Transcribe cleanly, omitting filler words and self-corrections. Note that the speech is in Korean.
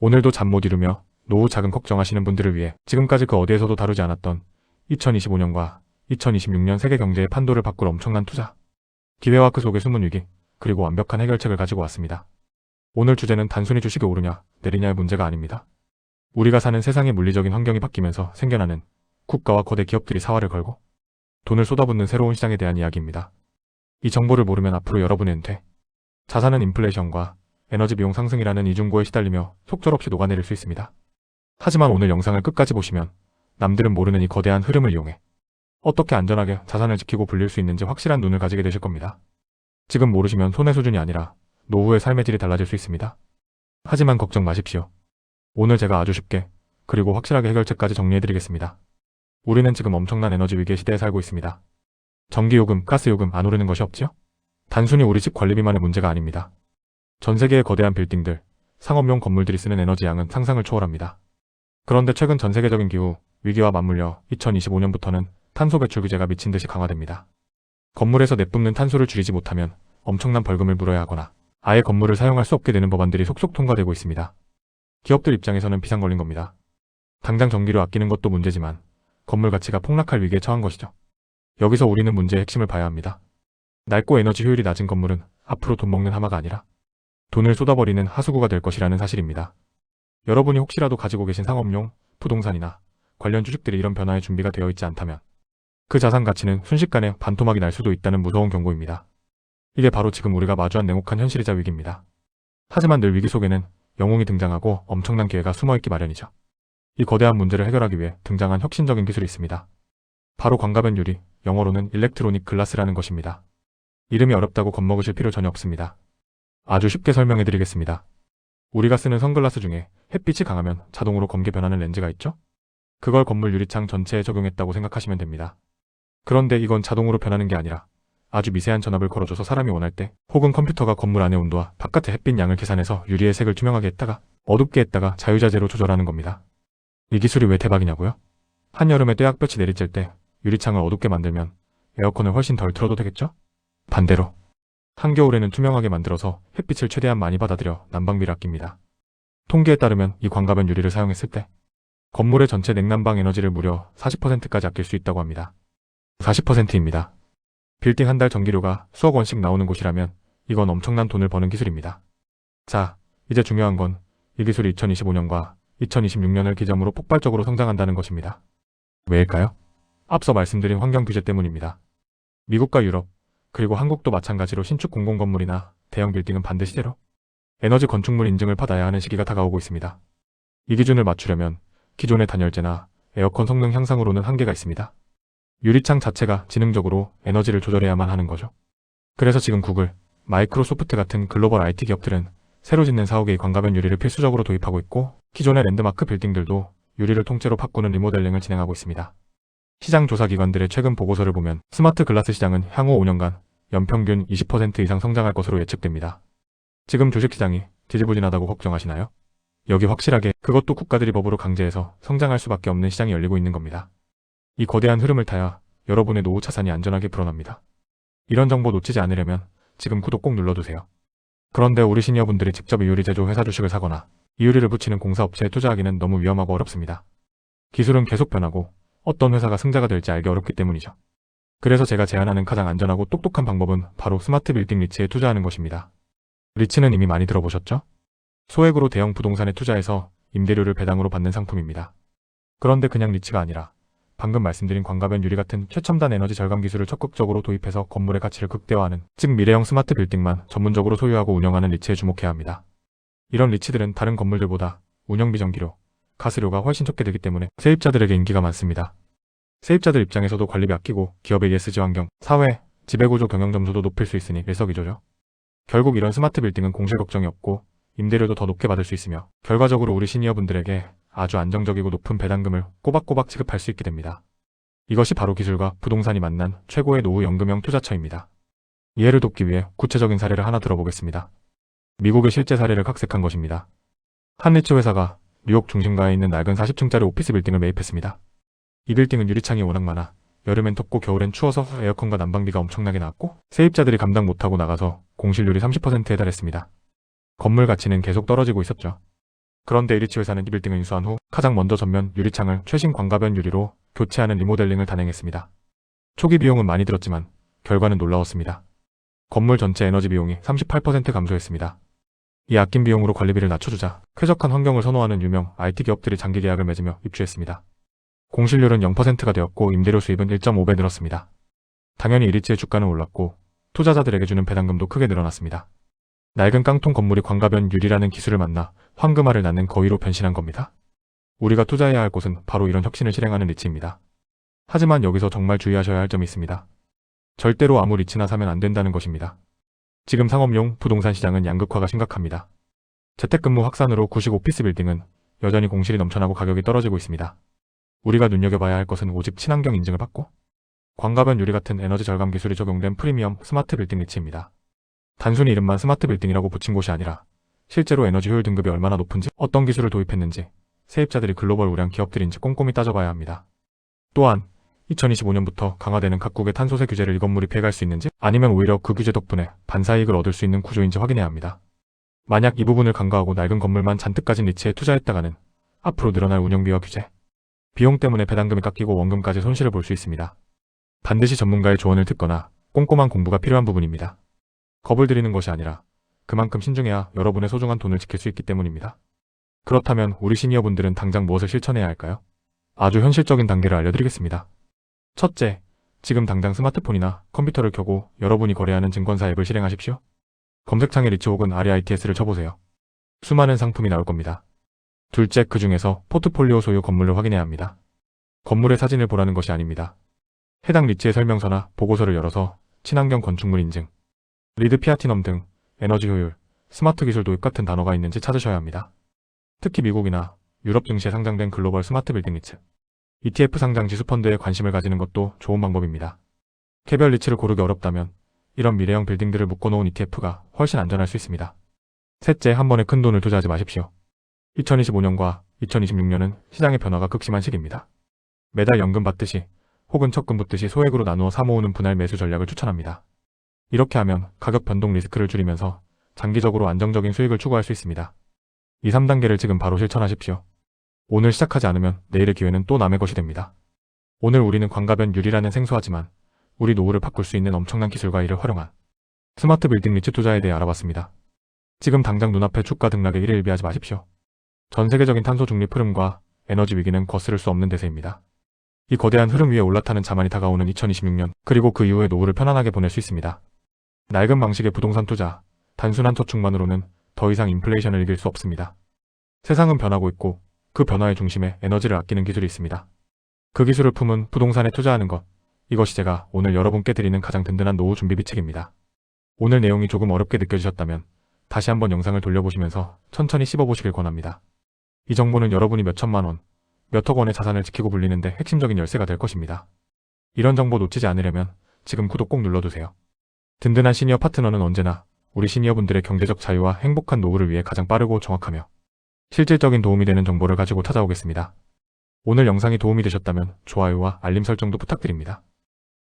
오늘도 잠 못 이루며 노후 자금 걱정하시는 분들을 위해 지금까지 그 어디에서도 다루지 않았던 2025년과 2026년 세계 경제의 판도를 바꿀 엄청난 투자, 기회와 그 속의 숨은 위기, 그리고 완벽한 해결책을 가지고 왔습니다. 오늘 주제는 단순히 주식이 오르냐, 내리냐의 문제가 아닙니다. 우리가 사는 세상의 물리적인 환경이 바뀌면서 생겨나는 국가와 거대 기업들이 사활을 걸고 돈을 쏟아붓는 새로운 시장에 대한 이야기입니다. 이 정보를 모르면 앞으로 여러분의 은퇴, 자산은 인플레이션과 에너지 비용 상승이라는 이중고에 시달리며 속절없이 녹아내릴 수 있습니다. 하지만 오늘 영상을 끝까지 보시면 남들은 모르는 이 거대한 흐름을 이용해 어떻게 안전하게 자산을 지키고 불릴 수 있는지 확실한 눈을 가지게 되실 겁니다. 지금 모르시면 손해 수준이 아니라 노후의 삶의 질이 달라질 수 있습니다. 하지만 걱정 마십시오. 오늘 제가 아주 쉽게 그리고 확실하게 해결책까지 정리해드리겠습니다. 우리는 지금 엄청난 에너지 위기의 시대에 살고 있습니다. 전기요금, 가스요금 안 오르는 것이 없지요? 단순히 우리 집 관리비만의 문제가 아닙니다. 전 세계의 거대한 빌딩들, 상업용 건물들이 쓰는 에너지 양은 상상을 초월합니다. 그런데 최근 전 세계적인 기후 위기와 맞물려 2025년부터는 탄소 배출 규제가 미친 듯이 강화됩니다. 건물에서 내뿜는 탄소를 줄이지 못하면 엄청난 벌금을 물어야 하거나 아예 건물을 사용할 수 없게 되는 법안들이 속속 통과되고 있습니다. 기업들 입장에서는 비상 걸린 겁니다. 당장 전기료 아끼는 것도 문제지만 건물 가치가 폭락할 위기에 처한 것이죠. 여기서 우리는 문제의 핵심을 봐야 합니다. 낡고 에너지 효율이 낮은 건물은 앞으로 돈 먹는 하마가 아니라 돈을 쏟아버리는 하수구가 될 것이라는 사실입니다. 여러분이 혹시라도 가지고 계신 상업용, 부동산이나 관련 주식들이 이런 변화에 준비가 되어 있지 않다면 그 자산 가치는 순식간에 반토막이 날 수도 있다는 무서운 경고입니다. 이게 바로 지금 우리가 마주한 냉혹한 현실이자 위기입니다. 하지만 늘 위기 속에는 영웅이 등장하고 엄청난 기회가 숨어있기 마련이죠. 이 거대한 문제를 해결하기 위해 등장한 혁신적인 기술이 있습니다. 바로 광가변 유리, 영어로는 일렉트로닉 글라스라는 것입니다. 이름이 어렵다고 겁먹으실 필요 전혀 없습니다. 아주 쉽게 설명해 드리겠습니다. 우리가 쓰는 선글라스 중에 햇빛이 강하면 자동으로 검게 변하는 렌즈가 있죠? 그걸 건물 유리창 전체에 적용했다고 생각하시면 됩니다. 그런데 이건 자동으로 변하는 게 아니라 아주 미세한 전압을 걸어줘서 사람이 원할 때 혹은 컴퓨터가 건물 안의 온도와 바깥의 햇빛 양을 계산해서 유리의 색을 투명하게 했다가 어둡게 했다가 자유자재로 조절하는 겁니다. 이 기술이 왜 대박이냐고요? 한여름에 떼약볕이 내리쬐 때 유리창을 어둡게 만들면 에어컨을 훨씬 덜 틀어도 되겠죠? 반대로 한겨울에는 투명하게 만들어서 햇빛을 최대한 많이 받아들여 난방비를 아낍니다. 통계에 따르면 이 광가변 유리를 사용했을 때 건물의 전체 냉난방 에너지를 무려 40%까지 아낄 수 있다고 합니다. 40%입니다. 빌딩 한 달 전기료가 수억 원씩 나오는 곳이라면 이건 엄청난 돈을 버는 기술입니다. 자, 이제 중요한 건 이 기술이 2025년과 2026년을 기점으로 폭발적으로 성장한다는 것입니다. 왜일까요? 앞서 말씀드린 환경 규제 때문입니다. 미국과 유럽, 그리고 한국도 마찬가지로 신축 공공건물이나 대형 빌딩은 반드시 제로 에너지 건축물 인증을 받아야 하는 시기가 다가오고 있습니다. 이 기준을 맞추려면 기존의 단열재나 에어컨 성능 향상으로는 한계가 있습니다. 유리창 자체가 지능적으로 에너지를 조절해야만 하는 거죠. 그래서 지금 구글, 마이크로소프트 같은 글로벌 IT 기업들은 새로 짓는 4, 5개의 광가변 유리를 필수적으로 도입하고 있고 기존의 랜드마크 빌딩들도 유리를 통째로 바꾸는 리모델링을 진행하고 있습니다. 시장 조사 기관들의 최근 보고서를 보면 스마트 글라스 시장은 향후 5년간 연평균 20% 이상 성장할 것으로 예측됩니다. 지금 주식시장이 지지부진하다고 걱정하시나요? 여기 확실하게 그것도 국가들이 법으로 강제해서 성장할 수밖에 없는 시장이 열리고 있는 겁니다. 이 거대한 흐름을 타야 여러분의 노후 자산이 안전하게 불어납니다. 이런 정보 놓치지 않으려면 지금 구독 꼭 눌러두세요. 그런데 우리 시니어분들이 직접 이 유리 제조 회사 주식을 사거나 이 유리를 붙이는 공사업체에 투자하기는 너무 위험하고 어렵습니다. 기술은 계속 변하고 어떤 회사가 승자가 될지 알기 어렵기 때문이죠. 그래서 제가 제안하는 가장 안전하고 똑똑한 방법은 바로 스마트 빌딩 리츠에 투자하는 것입니다. 리츠는 이미 많이 들어보셨죠? 소액으로 대형 부동산에 투자해서 임대료를 배당으로 받는 상품입니다. 그런데 그냥 리츠가 아니라 방금 말씀드린 광가변 유리 같은 최첨단 에너지 절감 기술을 적극적으로 도입해서 건물의 가치를 극대화하는, 즉 미래형 스마트 빌딩만 전문적으로 소유하고 운영하는 리츠에 주목해야 합니다. 이런 리츠들은 다른 건물들보다 운영비 전기료, 가스료가 훨씬 적게 되기 때문에 세입자들에게 인기가 많습니다. 세입자들 입장에서도 관리비 아끼고 기업의 ESG 환경, 사회, 지배구조 경영 점수도 높일 수 있으니 일석이조죠. 결국 이런 스마트 빌딩은 공실 걱정이 없고 임대료도 더 높게 받을 수 있으며 결과적으로 우리 시니어분들에게 아주 안정적이고 높은 배당금을 꼬박꼬박 지급할 수 있게 됩니다. 이것이 바로 기술과 부동산이 만난 최고의 노후 연금형 투자처입니다. 이해를 돕기 위해 구체적인 사례를 하나 들어보겠습니다. 미국의 실제 사례를 각색한 것입니다. 한 리츠 회사가 뉴욕 중심가에 있는 낡은 40층짜리 오피스 빌딩을 매입했습니다. 이 빌딩은 유리창이 워낙 많아 여름엔 덥고 겨울엔 추워서 에어컨과 난방비가 엄청나게 나왔고 세입자들이 감당 못하고 나가서 공실률이 30%에 달했습니다. 건물 가치는 계속 떨어지고 있었죠. 그런데 이리치 회사는 이 빌딩을 인수한 후 가장 먼저 전면 유리창을 최신 광가변 유리로 교체하는 리모델링을 단행했습니다. 초기 비용은 많이 들었지만 결과는 놀라웠습니다. 건물 전체 에너지 비용이 38% 감소했습니다. 이 아낀 비용으로 관리비를 낮춰주자 쾌적한 환경을 선호하는 유명 IT 기업들이 장기 계약을 맺으며 입주했습니다. 공실률은 0%가 되었고 임대료 수입은 1.5배 늘었습니다. 당연히 이리치의 주가는 올랐고 투자자들에게 주는 배당금도 크게 늘어났습니다. 낡은 깡통 건물이 광가변 유리라는 기술을 만나 황금알을 낳는 거위로 변신한 겁니다. 우리가 투자해야 할 곳은 바로 이런 혁신을 실행하는 리츠입니다. 하지만 여기서 정말 주의하셔야 할 점이 있습니다. 절대로 아무 리츠나 사면 안 된다는 것입니다. 지금 상업용 부동산 시장은 양극화가 심각합니다. 재택근무 확산으로 구식 오피스 빌딩은 여전히 공실이 넘쳐나고 가격이 떨어지고 있습니다. 우리가 눈여겨봐야 할 것은 오직 친환경 인증을 받고 광가변 유리 같은 에너지 절감 기술이 적용된 프리미엄 스마트 빌딩 리츠입니다. 단순히 이름만 스마트 빌딩이라고 붙인 곳이 아니라 실제로 에너지 효율 등급이 얼마나 높은지, 어떤 기술을 도입했는지, 세입자들이 글로벌 우량 기업들인지 꼼꼼히 따져봐야 합니다. 또한 2025년부터 강화되는 각국의 탄소세 규제를 이 건물이 피해갈 수 있는지, 아니면 오히려 그 규제 덕분에 반사이익을 얻을 수 있는 구조인지 확인해야 합니다. 만약 이 부분을 간과하고 낡은 건물만 잔뜩 가진 리츠에 투자했다가는 앞으로 늘어날 운영비와 규제, 비용 때문에 배당금이 깎이고 원금까지 손실을 볼 수 있습니다. 반드시 전문가의 조언을 듣거나 꼼꼼한 공부가 필요한 부분입니다. 겁을 들이는 것이 아니라 그만큼 신중해야 여러분의 소중한 돈을 지킬 수 있기 때문입니다. 그렇다면 우리 시니어분들은 당장 무엇을 실천해야 할까요? 아주 현실적인 단계를 알려드리겠습니다. 첫째, 지금 당장 스마트폰이나 컴퓨터를 켜고 여러분이 거래하는 증권사 앱을 실행하십시오. 검색창에 리츠 혹은 REITS를 쳐보세요. 수많은 상품이 나올 겁니다. 둘째, 그 중에서 포트폴리오 소유 건물을 확인해야 합니다. 건물의 사진을 보라는 것이 아닙니다. 해당 리츠의 설명서나 보고서를 열어서 친환경 건축물 인증, 리드 피아티넘 등 에너지 효율, 스마트 기술 도입 같은 단어가 있는지 찾으셔야 합니다. 특히 미국이나 유럽 증시에 상장된 글로벌 스마트 빌딩 리츠, ETF 상장 지수펀드에 관심을 가지는 것도 좋은 방법입니다. 개별 리츠를 고르기 어렵다면 이런 미래형 빌딩들을 묶어놓은 ETF가 훨씬 안전할 수 있습니다. 셋째, 한 번에 큰 돈을 투자하지 마십시오. 2025년과 2026년은 시장의 변화가 극심한 시기입니다. 매달 연금 받듯이 혹은 적금 붙듯이 소액으로 나누어 사모으는 분할 매수 전략을 추천합니다. 이렇게 하면 가격 변동 리스크를 줄이면서 장기적으로 안정적인 수익을 추구할 수 있습니다. 2, 3단계를 지금 바로 실천하십시오. 오늘 시작하지 않으면 내일의 기회는 또 남의 것이 됩니다. 오늘 우리는 광가변 유리라는 생소하지만 우리 노후를 바꿀 수 있는 엄청난 기술과 이를 활용한 스마트 빌딩 리츠 투자에 대해 알아봤습니다. 지금 당장 눈앞의 주가 등락에 이를 일비하지 마십시오. 전 세계적인 탄소 중립 흐름과 에너지 위기는 거스를 수 없는 대세입니다. 이 거대한 흐름 위에 올라타는 자만이 다가오는 2026년, 그리고 그 이후의 노후를 편안하게 보낼 수 있습니다. 낡은 방식의 부동산 투자, 단순한 저축만으로는 더 이상 인플레이션을 이길 수 없습니다. 세상은 변하고 있고 그 변화의 중심에 에너지를 아끼는 기술이 있습니다. 그 기술을 품은 부동산에 투자하는 것, 이것이 제가 오늘 여러분께 드리는 가장 든든한 노후 준비 비책입니다. 오늘 내용이 조금 어렵게 느껴지셨다면 다시 한번 영상을 돌려보시면서 천천히 씹어보시길 권합니다. 이 정보는 여러분이 몇 천만 원, 몇 억 원의 자산을 지키고 불리는데 핵심적인 열쇠가 될 것입니다. 이런 정보 놓치지 않으려면 지금 구독 꼭 눌러두세요. 든든한 시니어 파트너는 언제나 우리 시니어분들의 경제적 자유와 행복한 노후를 위해 가장 빠르고 정확하며 실질적인 도움이 되는 정보를 가지고 찾아오겠습니다. 오늘 영상이 도움이 되셨다면 좋아요와 알림 설정도 부탁드립니다.